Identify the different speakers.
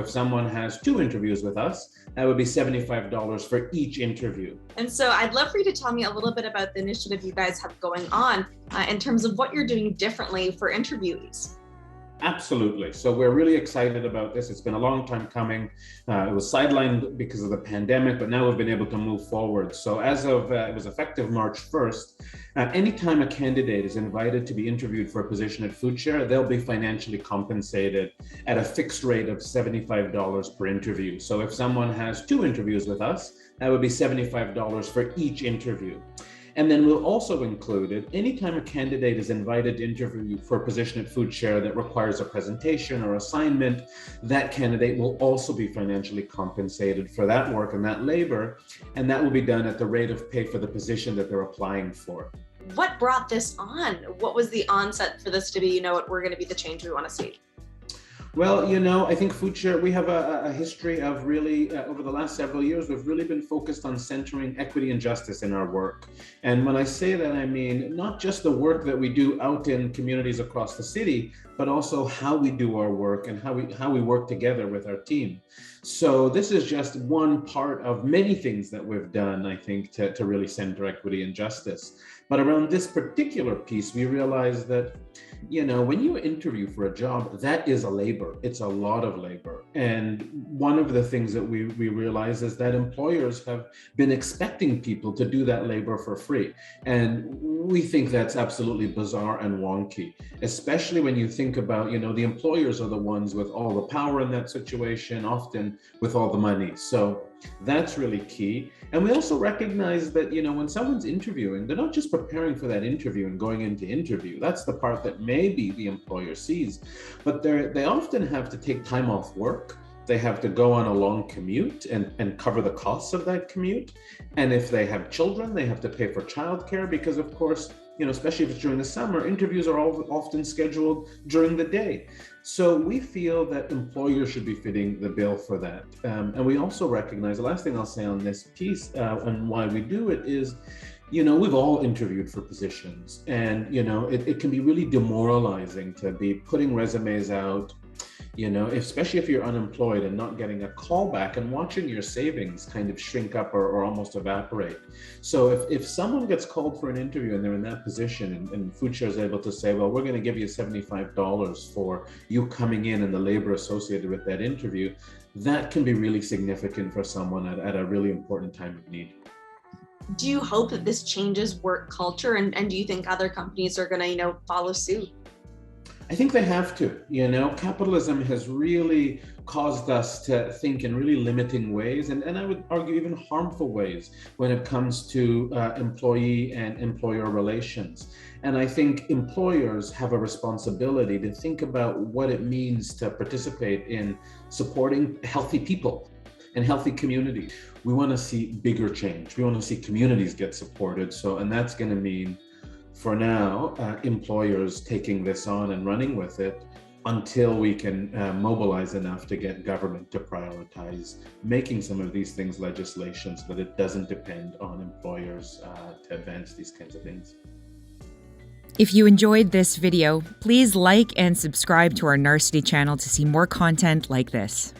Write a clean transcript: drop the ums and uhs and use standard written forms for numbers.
Speaker 1: if someone has 2 interviews with us, that would be $75 for each interview.
Speaker 2: And so I'd love for you to tell me a little bit about the initiative you guys have going on in terms of what you're doing differently for interviewees.
Speaker 1: Absolutely. So we're really excited about this. It's been a long time coming. It was sidelined because of the pandemic, but now we've been able to move forward. So as of, it was effective March 1st, anytime a candidate is invited to be interviewed for a position at FoodShare, they'll be financially compensated at a fixed rate of $75 per interview. So if someone has 2 interviews with us, that would be $75 for each interview. And then we'll also include it anytime a candidate is invited to interview for a position at FoodShare that requires a presentation or assignment, that candidate will also be financially compensated for that work and that labor, and that will be done at the rate of pay for the position that they're applying for.
Speaker 2: What brought this on? What was the onset for this to be, we're going to be the change we want to see?
Speaker 1: Well, I think FoodShare, we have a history of really, over the last several years, we've really been focused on centering equity and justice in our work. And when I say that, I mean not just the work that we do out in communities across the city, but also how we do our work and how we work together with our team. So this is just one part of many things that we've done, I think, to really center equity and justice. But around this particular piece, we realized that when you interview for a job, that is a labor. It's a lot of labor. And one of the things that we realize is that employers have been expecting people to do that labor for free. And we think that's absolutely bizarre and wonky, especially when you think about, the employers are the ones with all the power in that situation, often with all the money. So that's really key. And we also recognize that, when someone's interviewing, they're not just preparing for that interview and going into interview. That's the part that maybe the employer sees, but they often have to take time off work. They have to go on a long commute and cover the costs of that commute. And if they have children, they have to pay for childcare because, of course, especially if it's during the summer, interviews are often scheduled during the day. So we feel that employers should be fitting the bill for that. And we also recognize, the last thing I'll say on this piece and why we do it is, we've all interviewed for positions, and, it can be really demoralizing to be putting resumes out, especially if you're unemployed and not getting a call back and watching your savings kind of shrink up or almost evaporate. So if someone gets called for an interview and they're in that position and FoodShare is able to say, well, we're going to give you $75 for you coming in and the labor associated with that interview, that can be really significant for someone at a really important time of need.
Speaker 2: Do you hope that this changes work culture, and do you think other companies are going to, follow suit?
Speaker 1: I think they have to. Capitalism has really caused us to think in really limiting ways, and I would argue even harmful ways when it comes to employee and employer relations. And I think employers have a responsibility to think about what it means to participate in supporting healthy people and healthy communities. We want to see bigger change. We want to see communities get supported. And that's going to mean, for now, employers taking this on and running with it until we can mobilize enough to get government to prioritize making some of these things legislation so that it doesn't depend on employers to advance these kinds of things.
Speaker 3: If you enjoyed this video, please like and subscribe to our Narcity channel to see more content like this.